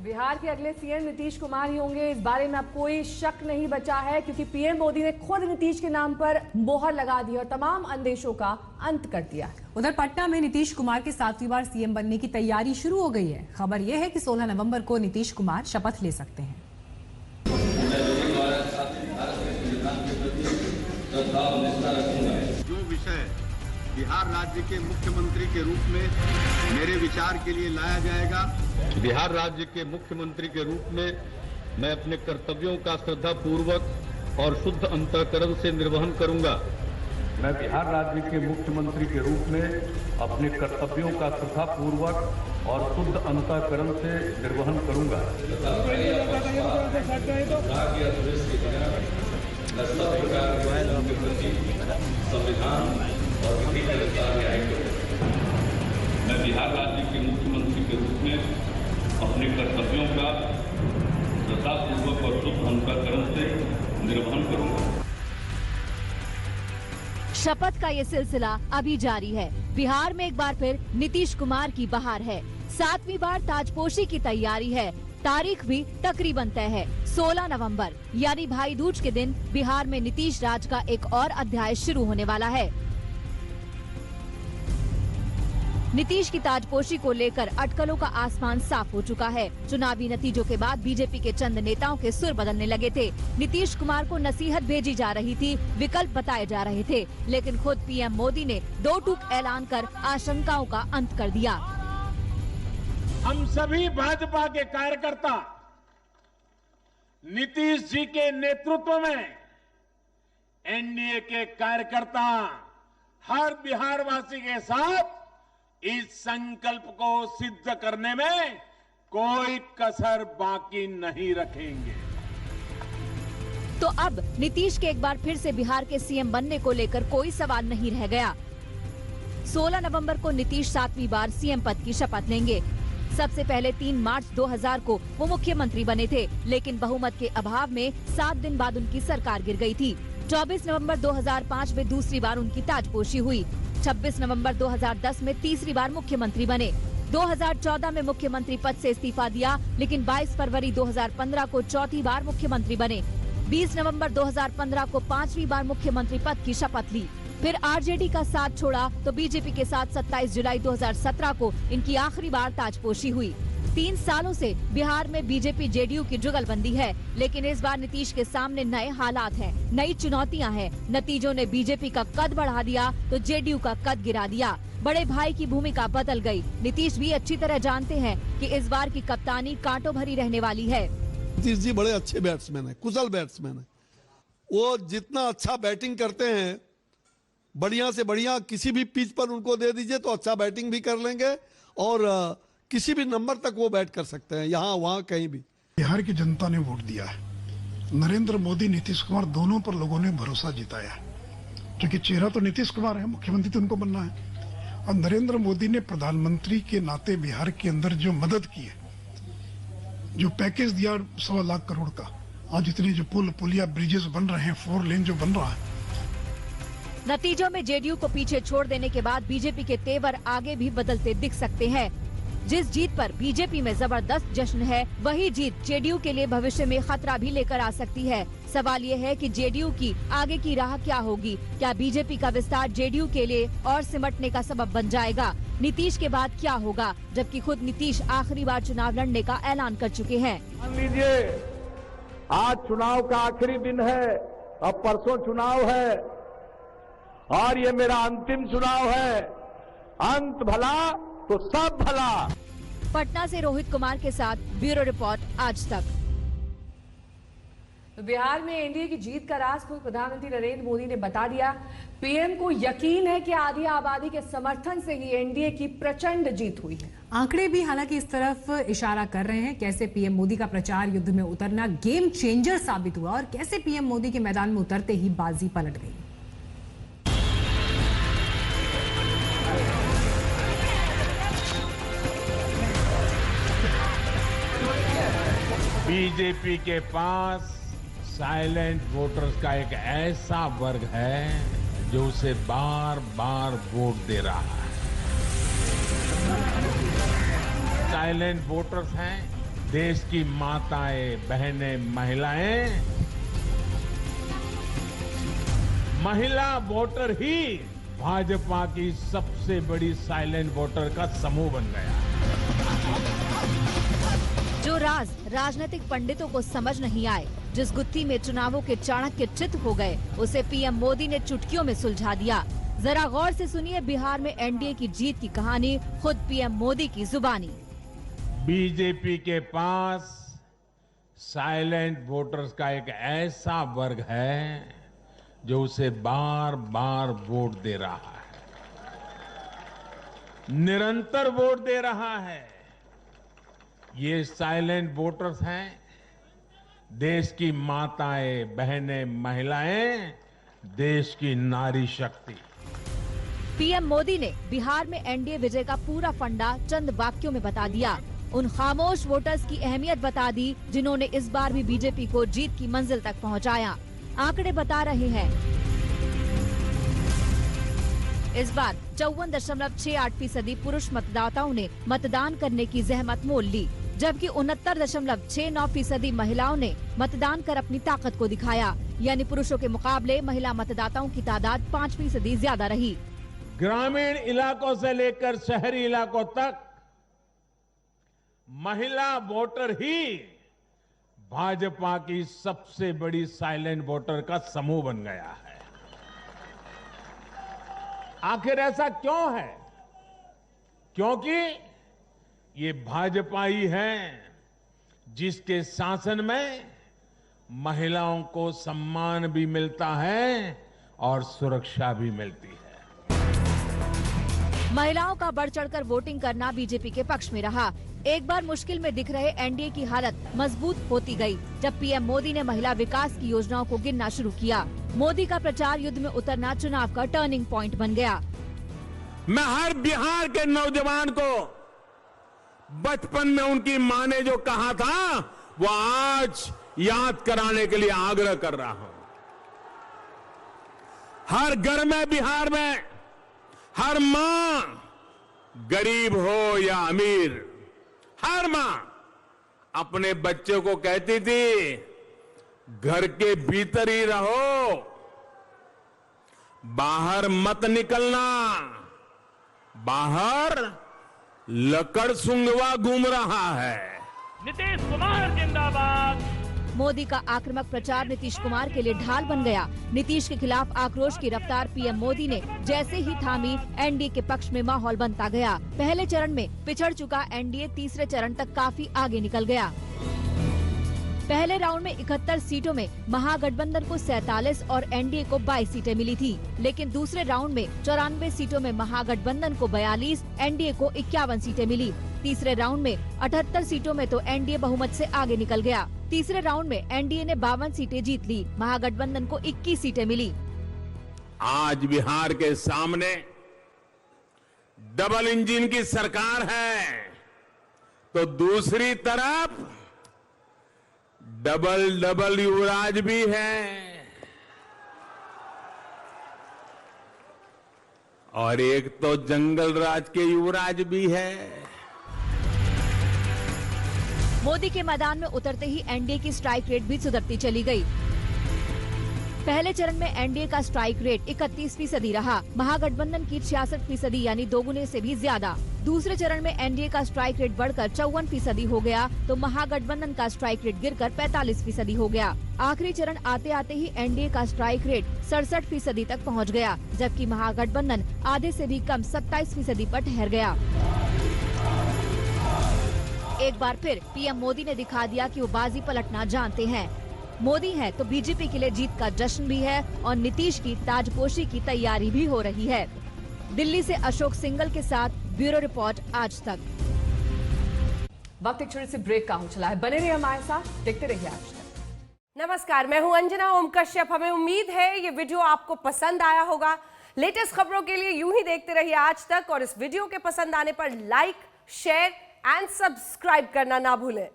बिहार के अगले सीएम नीतीश कुमार ही होंगे, इस बारे में अब कोई शक नहीं बचा है, क्योंकि पीएम मोदी ने खुद नीतीश के नाम पर मोहर लगा दी और तमाम अंदेशों का अंत कर दिया। उधर पटना में नीतीश कुमार के 7वीं बार सीएम बनने की तैयारी शुरू हो गई है। खबर यह है कि 16 नवंबर को नीतीश कुमार शपथ ले सकते हैं। जो विषय बिहार राज्य के मुख्यमंत्री के रूप में मेरे विचार के लिए लाया जाएगा, बिहार राज्य के मुख्यमंत्री के रूप में मैं अपने कर्तव्यों का श्रद्धापूर्वक और शुद्ध अंतःकरण से निर्वहन करूंगा। मैं बिहार राज्य के मुख्यमंत्री के रूप में अपने कर्तव्यों का श्रद्धापूर्वक और शुद्ध अंतःकरण से निर्वहन करूंगा। संविधान और विधि के अनुसार न्याय करूंगा। मैं बिहार राज्य के मुख्यमंत्री के रूप में अपने कर्तव्यों का श्रद्धापूर्वक और शुद्ध अंतःकरण से निर्वहन करूंगा। शपथ का ये सिलसिला अभी जारी है। बिहार में एक बार फिर नीतीश कुमार की बहार है। 7वीं बार ताजपोशी की तैयारी है। तारीख भी तकरीबन तय है, 16 नवंबर यानी भाई दूज के दिन बिहार में नीतीश राज का एक और अध्याय शुरू होने वाला है। नीतीश की ताजपोशी को लेकर अटकलों का आसमान साफ हो चुका है। चुनावी नतीजों के बाद बीजेपी के चंद नेताओं के सुर बदलने लगे थे। नीतीश कुमार को नसीहत भेजी जा रही थी, विकल्प बताए जा रहे थे, लेकिन खुद पीएम मोदी ने दो टूक ऐलान कर आशंकाओं का अंत कर दिया। हम सभी भाजपा के कार्यकर्ता नीतीश जी के नेतृत्व में एनडीए के कार्यकर्ता हर बिहारवासी के साथ इस संकल्प को सिद्ध करने में कोई कसर बाकी नहीं रखेंगे। तो अब नीतीश के एक बार फिर से बिहार के सीएम बनने को लेकर कोई सवाल नहीं रह गया। 16 नवंबर को नीतीश 7वीं बार सीएम पद की शपथ लेंगे। सबसे पहले 3 मार्च 2000 को वो मुख्यमंत्री बने थे, लेकिन बहुमत के अभाव में 7 दिन बाद उनकी सरकार गिर गई थी। 24 नवंबर 2005 में दूसरी बार उनकी ताजपोशी हुई। 26 नवंबर 2010 में तीसरी बार मुख्यमंत्री बने। 2014 में मुख्यमंत्री पद से इस्तीफा दिया, लेकिन 22 फरवरी 2015 को चौथी बार मुख्यमंत्री बने। 20 नवंबर 2015 को 5वीं बार मुख्यमंत्री पद की शपथ ली। फिर आरजेडी का साथ छोड़ा तो बीजेपी के साथ 27 जुलाई 2017 को इनकी आखिरी बार ताजपोशी हुई। 3 सालों से बिहार में बीजेपी जेडीयू की जुगलबंदी है, लेकिन इस बार नीतीश के सामने नए हालात हैं, नई चुनौतियां हैं। नतीजों ने बीजेपी का कद बढ़ा दिया तो जेडीयू का कद गिरा दिया। बड़े भाई की भूमिका बदल गई। नीतीश भी अच्छी तरह जानते हैं कि इस बार की कप्तानी कांटों भरी रहने वाली है। नीतीश जी बड़े अच्छे बैट्समैन है, कुशल बैट्समैन है। वो जितना अच्छा बैटिंग करते हैं, बढ़िया से बढ़िया किसी भी पिच पर उनको दे दीजिए तो अच्छा बैटिंग भी कर लेंगे और किसी भी नंबर तक वो बैट कर सकते हैं, यहाँ वहाँ कहीं भी। बिहार की जनता ने वोट दिया है। नरेंद्र मोदी, नीतीश कुमार दोनों पर लोगों ने भरोसा जिताया है, क्योंकि चेहरा तो नीतीश कुमार है, मुख्यमंत्री तो उनको बनना है। और नरेंद्र मोदी ने प्रधानमंत्री के नाते बिहार के अंदर जो मदद की है, जो पैकेज दिया 1.25 लाख करोड़ का, आज इतने जो पुल पुलिया ब्रिजेस बन रहे हैं, 4 लेन जो बन रहा है। नतीजों में जेडीयू को पीछे छोड़ देने के बाद बीजेपी के तेवर आगे भी बदलते दिख सकते हैं। जिस जीत पर बीजेपी में जबरदस्त जश्न है, वही जीत जेडीयू के लिए भविष्य में खतरा भी लेकर आ सकती है। सवाल ये है कि जेडीयू की आगे की राह क्या होगी? क्या बीजेपी का विस्तार जेडीयू के लिए और सिमटने का सबब बन जाएगा? नीतीश के बाद क्या होगा, जबकि खुद नीतीश आखिरी बार चुनाव लड़ने का ऐलान कर चुके हैं? मान लीजिए आज चुनाव का आखिरी दिन है, अब परसों चुनाव है और ये मेरा अंतिम चुनाव है। अंत भला तो सब भला। पटना से रोहित कुमार के साथ ब्यूरो रिपोर्ट, आज तक। तो बिहार में एनडीए की जीत का राज खुद प्रधानमंत्री नरेंद्र मोदी ने बता दिया। पीएम को यकीन है कि आधी आबादी के समर्थन से ही एनडीए की प्रचंड जीत हुई है। आंकड़े भी हालांकि इस तरफ इशारा कर रहे हैं, कैसे पीएम मोदी का प्रचार युद्ध में उतरना गेम चेंजर साबित हुआ और कैसे पीएम मोदी के मैदान में उतरते ही बाजी पलट गई। बीजेपी के पास साइलेंट वोटर्स का एक ऐसा वर्ग है जो उसे बार बार वोट दे रहा है। साइलेंट वोटर्स हैं देश की माताएं, बहनें, महिलाएं, महिला वोटर ही भाजपा की सबसे बड़ी साइलेंट वोटर का समूह बन गया। जो राज राजनीतिक पंडितों को समझ नहीं आए, जिस गुत्थी में चुनावों के चाणक्य चित हो गए, उसे पीएम मोदी ने चुटकियों में सुलझा दिया। जरा गौर से सुनिए बिहार में एनडीए की जीत की कहानी, खुद पीएम मोदी की जुबानी। बीजेपी के पास साइलेंट वोटर्स का एक ऐसा वर्ग है जो उसे बार बार वोट दे रहा है, निरंतर वोट दे रहा है। ये साइलेंट वोटर्स हैं देश की माताएं, बहनें, महिलाएं, देश की नारी शक्ति। पीएम मोदी ने बिहार में एनडीए विजय का पूरा फंडा चंद वाक्यों में बता दिया। उन खामोश वोटर्स की अहमियत बता दी जिन्होंने इस बार भी बीजेपी को जीत की मंजिल तक पहुंचाया। आंकड़े बता रहे हैं इस बार 54.68% पुरुष मतदाताओं ने मतदान करने की जहमत मोल ली, जबकि 69.69% महिलाओं ने मतदान कर अपनी ताकत को दिखाया। यानी पुरुषों के मुकाबले महिला मतदाताओं की तादाद 5% ज्यादा रही। ग्रामीण इलाकों से लेकर शहरी इलाकों तक महिला वोटर ही भाजपा की सबसे बड़ी साइलेंट वोटर का समूह बन गया है। आखिर ऐसा क्यों है? क्योंकि ये भाजपा ही है जिसके शासन में महिलाओं को सम्मान भी मिलता है और सुरक्षा भी मिलती है। महिलाओं का बढ़ चढ़कर वोटिंग करना बीजेपी के पक्ष में रहा। एक बार मुश्किल में दिख रहे एनडीए की हालत मजबूत होती गई जब पीएम मोदी ने महिला विकास की योजनाओं को गिनना शुरू किया। मोदी का प्रचार युद्ध में उतरना चुनाव का टर्निंग पॉइंट बन गया। मैं हर बिहार के नौजवान को बचपन में उनकी मां ने जो कहा था वो आज याद कराने के लिए आग्रह कर रहा हूं। हर घर में बिहार में हर मां, गरीब हो या अमीर, हर मां अपने बच्चों को कहती थी घर के भीतर ही रहो, बाहर मत निकलना, बाहर लकड़ सुंगवा घूम रहा है। नीतीश कुमार जिंदाबाद। मोदी का आक्रामक प्रचार नीतीश कुमार के लिए ढाल बन गया। नीतीश के खिलाफ आक्रोश की रफ्तार पीएम मोदी ने जैसे ही थामी, एनडीए के पक्ष में माहौल बनता गया। पहले चरण में पिछड़ चुका एनडीए तीसरे चरण तक काफी आगे निकल गया। पहले राउंड में 71 सीटों में महागठबंधन को 47 और एनडीए को 22 सीटें मिली थी, लेकिन दूसरे राउंड में 94 सीटों में महागठबंधन को 42, एनडीए को 51 सीटें मिली। तीसरे राउंड में 78 सीटों में तो एनडीए बहुमत से आगे निकल गया। तीसरे राउंड में एनडीए ने 52 सीटें जीत ली, महागठबंधन को 21 सीटें मिली। आज बिहार के सामने डबल इंजन की सरकार है, तो दूसरी तरफ डबल युवराज भी है और एक तो जंगल राज के युवराज भी है। मोदी के मैदान में उतरते ही एनडीए की स्ट्राइक रेट भी सुधरती चली गई। पहले चरण में एनडीए का स्ट्राइक रेट 31% रहा, महागठबंधन की 66% यानी दोगुने से भी ज्यादा। दूसरे चरण में एनडीए का स्ट्राइक रेट बढ़कर 54% हो गया, तो महागठबंधन का स्ट्राइक रेट गिरकर 45% हो गया। आखिरी चरण आते आते ही एनडीए का स्ट्राइक रेट 67% तक पहुंच गया, जबकि महागठबंधन आधे से भी कम 27% पर ठहर गया। एक बार फिर पीएम मोदी ने दिखा दिया कि वो बाजी पलटना जानते हैं। मोदी है तो बीजेपी के लिए जीत का जश्न भी है और नीतीश की ताजपोशी की तैयारी भी हो रही है। दिल्ली से अशोक सिंगल के साथ ब्यूरो रिपोर्ट आज तक। वक्त एक छोटे से ब्रेक का हो चला है, बने रहिए हमारे साथ, देखते रहिए आज तक। नमस्कार, मैं हूं अंजना ओम कश्यप। हमें उम्मीद है ये वीडियो आपको पसंद आया होगा। लेटेस्ट खबरों के लिए यूं ही देखते रहिए आज तक और इस वीडियो के पसंद आने पर लाइक, शेयर एंड सब्सक्राइब करना ना भूलें।